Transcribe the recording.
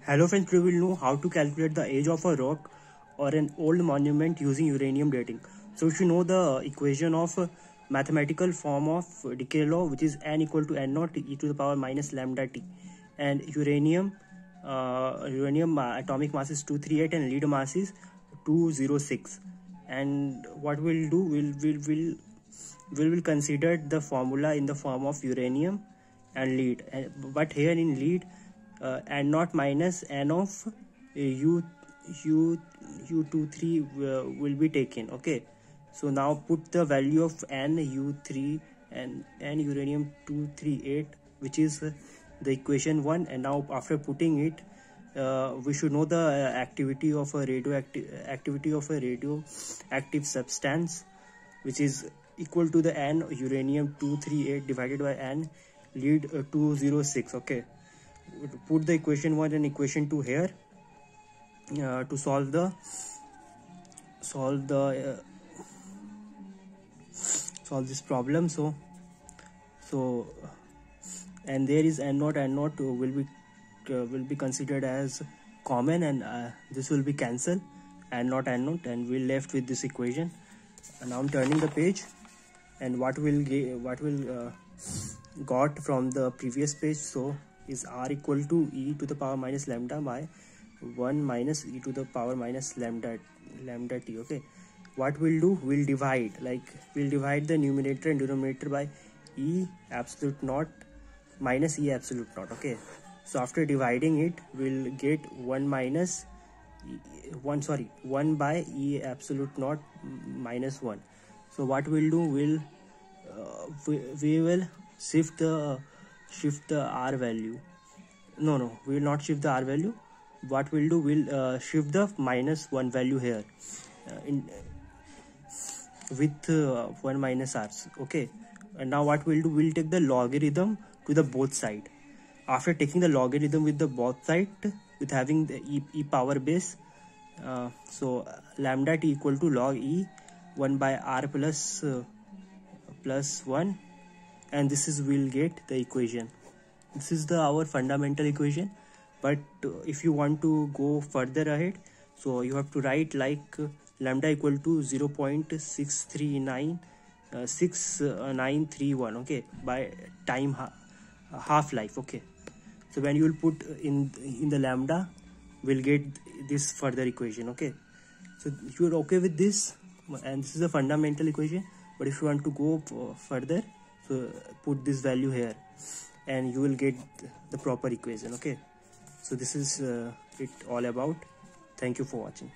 Hello friends, we will know how to calculate the age of a rock or an old monument using uranium dating. So if you know the equation of mathematical form of decay law, which is n equal to n naught e to the power minus lambda t, and uranium atomic mass is 238 and lead mass is 206. And what we'll do, we'll consider the formula in the form of uranium and lead, but here in lead n naught minus n of u23 will be taken. Okay, so now put the value of n u3 and n uranium 238, which is the equation 1, and now after putting it we should know the activity of a radioactive substance, which is equal to the n uranium 238 divided by n lead 206. Okay, put the equation 1 and equation 2 here to solve this problem. So and there is n naught will be considered as common, and this will be cancelled, n naught, and we're left with this equation. And now I'm turning the page, and what will got from the previous page, so is r equal to e to the power minus lambda by 1 minus e to the power minus lambda t. Okay, what we'll do, we'll divide the numerator and denominator by e absolute naught minus e absolute naught. Okay, so after dividing it, we'll get 1 by e absolute naught minus 1. So what we'll do, we will shift the r value. No, we will not shift the r value. What we'll do, we'll shift the minus 1 value here with 1 minus r's. Okay, and now what we'll do, we'll take the logarithm to the both side. After taking the logarithm with the both side, with having the e power base, so lambda t equal to log e 1 by r plus 1, and this is, we'll get the equation. This is our fundamental equation, but if you want to go further ahead, so you have to write like lambda equal to 0.6931. okay, by time half-life. Okay, so when you will put in the lambda, we'll get this further equation. Okay, so if you're okay with this, and this is a fundamental equation, but if you want to go further, so put this value here and you will get the proper equation. Okay, so this is it all about. Thank you for watching.